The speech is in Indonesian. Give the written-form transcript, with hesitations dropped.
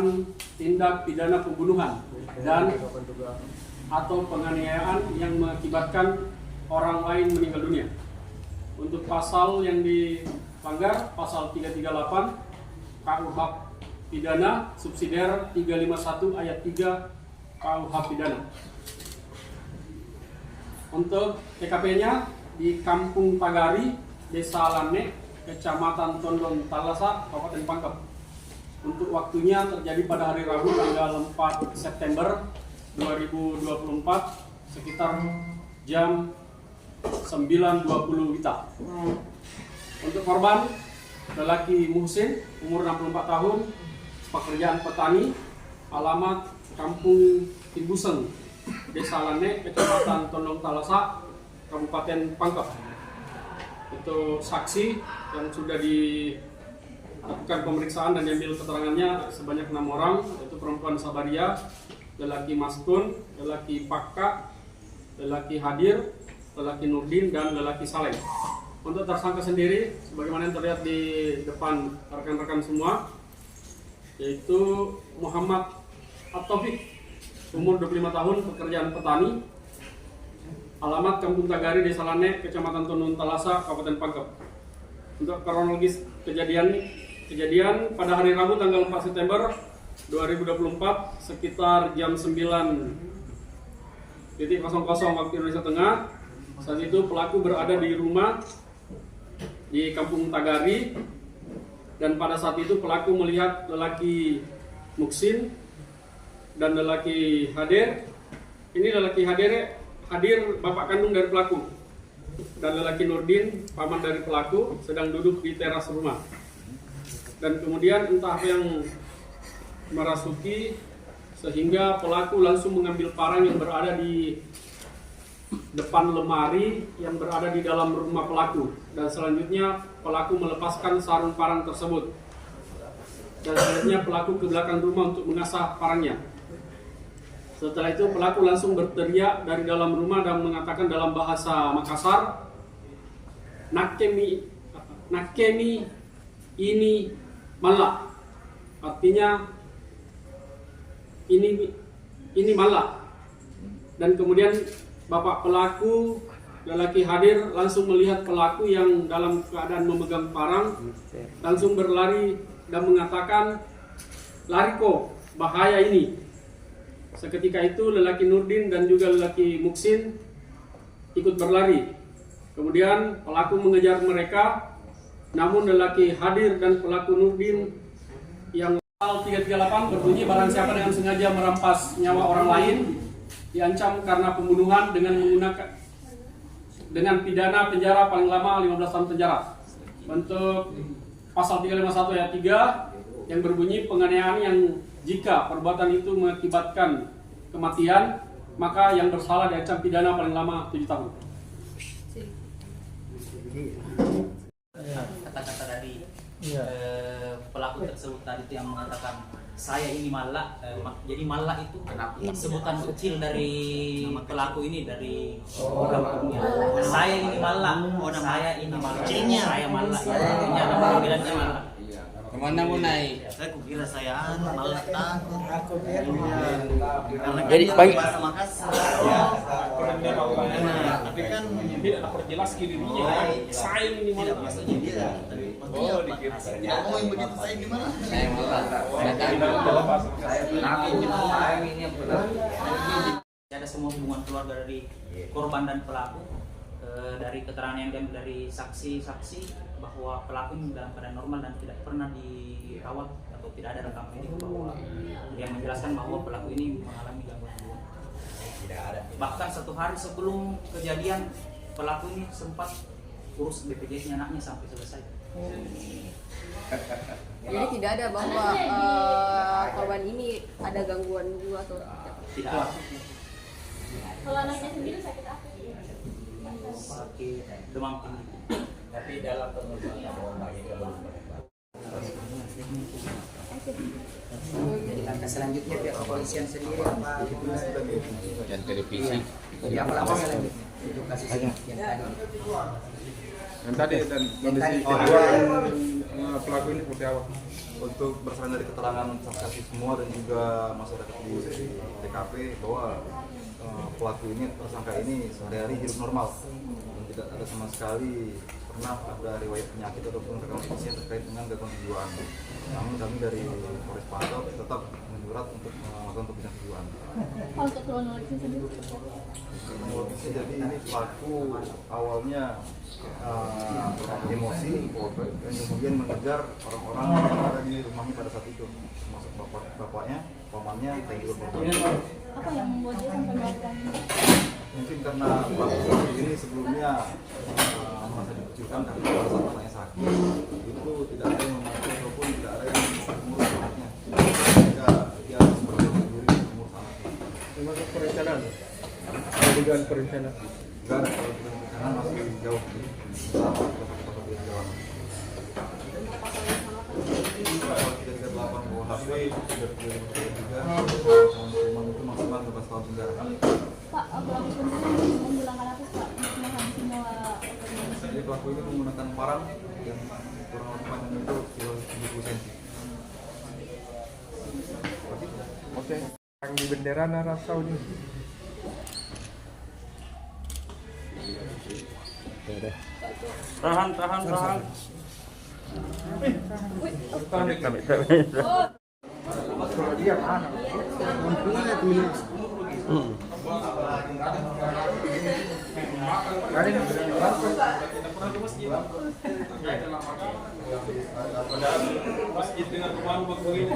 melakukan tindak pidana pembunuhan dan atau penganiayaan yang mengakibatkan orang lain meninggal dunia. Untuk pasal yang dilanggar, pasal 338 KUH pidana subsidiar 351 ayat 3 KUH pidana. Untuk TKP-nya di Kampung Tagari, Desa Lane, Kecamatan Tondong Talasa, Kabupaten Pangkep. Untuk waktunya terjadi pada hari Rabu tanggal 4 September 2024 sekitar jam 9.20 WITA. Untuk korban lelaki Muhsin, umur 64 tahun, pekerjaan petani, alamat Kampung Tibuseng, Desa Lane, Kecamatan Tondong Talasa, Kabupaten Pangkep. Itu saksi yang sudah dilakukan pemeriksaan dan diambil keterangannya sebanyak 6 orang, yaitu perempuan Sabaria, lelaki Maskun, lelaki Pakka, lelaki Hadir, lelaki Nurdin, dan lelaki Saleh. Untuk tersangka sendiri, sebagaimana yang terlihat di depan rekan-rekan semua, yaitu Muhammad At-Taufik, umur 25 tahun, pekerjaan petani, alamat Kampung Tagari, Desa Lane, Kecamatan Tondong Talasa, Kabupaten Pangkep. Untuk kronologis kejadian pada hari Rabu tanggal 4 September 2024 sekitar jam 9.00 waktu Indonesia Tengah. Saat itu pelaku berada di rumah di Kampung Tagari, dan pada saat itu pelaku melihat lelaki Muksin dan lelaki Hadir. Ini lelaki Hadir bapak kandung dari pelaku, dan lelaki Nurdin paman dari pelaku sedang duduk di teras rumah. Dan kemudian entah apa yang merasuki sehingga pelaku langsung mengambil parang yang berada di depan lemari yang berada di dalam rumah pelaku, dan selanjutnya pelaku melepaskan sarung parang tersebut, dan selanjutnya pelaku ke belakang rumah untuk mengasah parangnya. Setelah itu pelaku langsung berteriak dari dalam rumah dan mengatakan dalam bahasa Makassar, nakemi ini malak, artinya ini malak. Dan kemudian bapak pelaku lelaki Hadir langsung melihat pelaku yang dalam keadaan memegang parang, langsung berlari dan mengatakan, "Lari kok, bahaya ini." Seketika itu lelaki Nurdin dan juga lelaki Muksin ikut berlari. Kemudian pelaku mengejar mereka, namun lelaki Hadir dan pelaku Nurdin yang pasal 338 berbunyi barang siapa dengan sengaja merampas nyawa orang lain diancam karena pembunuhan dengan pidana penjara paling lama 15 tahun penjara. Untuk pasal 351 ayat 3 yang berbunyi penganiayaan yang jika perbuatan itu mengakibatkan kematian, maka yang bersalah diancam pidana paling lama 7 tahun. Kata-kata dari pelaku tersebut tadi itu yang mengatakan saya ini malak, jadi malak itu sebutan kecil dari pelaku ini, dari kampungnya. Saya ini malak, saya ini malak, saya malak, artinya nama panggilannya malak. Kemana mau naik? Saya kira saya malak takut. Jadi bahasa Makassar. Tapi kan dia tidak perjelas dirinya. Saya ini malak. Maksudnya dia. Ngomongin begitu saya gimana? Saya malah. Ada semua hubungan keluarga dari korban dan pelaku. Dari keterangan yang diambil dari saksi-saksi bahwa pelaku ini dalam keadaan normal dan tidak pernah dirawat atau tidak ada rekam medik bahwa yang menjelaskan bahwa pelaku ini mengalami gangguan jiwa. Bahkan 1 hari sebelum kejadian pelaku ini sempat urus BPJS anaknya sampai selesai. Jadi tidak ada bahwa korban ini ada gangguan jiwa atau Tidak. Kalau anaknya sendiri sakit apa? Sakit demam tinggi. Tapi dalam penelitian mau bagi belum. Jadi langkah selanjutnya pihak kepolisian sendiri apa Dan televisi. apa langkah selanjutnya untuk kasus ini yang tadi? Yang tadi dan kondisi tadi. kejiwaan pelaku ini seperti apa? Untuk berdasarkan dari keterangan saksi semua dan juga masyarakat di TKP bahwa pelaku ini, tersangka ini sehari-hari hidup normal dan tidak ada sama sekali pernah ada riwayat penyakit ataupun rekonstruksi yang terkait dengan gangguan kejiwaan. Namun kami dari Polres Pantau tetap menyurat untuk melakukan pemeriksaan kejiwaan. Kalau untuk kronologisnya sendiri seperti apa? Kronologisnya jadi ini pelaku awalnya emosi dan kemudian mengejar orang-orang yang ada di rumahnya pada saat itu, termasuk bapaknya, pamannya, dan juga korban. Apa yang membuat dia sampai melakukan ini? Mungkin karena pelaku ini sebelumnya merasa dikucilkan karena pada saat anaknya sakit itu tidak ada yang membantu ataupun tidak ada yang mengurus anaknya, sehingga dia harus berjuang diri untuk mengurus anaknya. Termasuk perencanaan? Dugaan perencanaan? Enggak ada, kalau kita rencana masih jauh sama pasal dia jalan. Kalau kita lihat 8 bahwa HP sudah juga hukuman itu maksimal 12 tahun penjara. Pak, pelaku sendiri menggunakan apa Pak untuk menghadapi semua Jadi pelaku ini menggunakan parang yang kurang lebih panjangnya itu kilo 70 cm. Oke. Yang di bendera Arab Saudi. Tahan. Kalau dia mana? Masjid dengan rumah begini.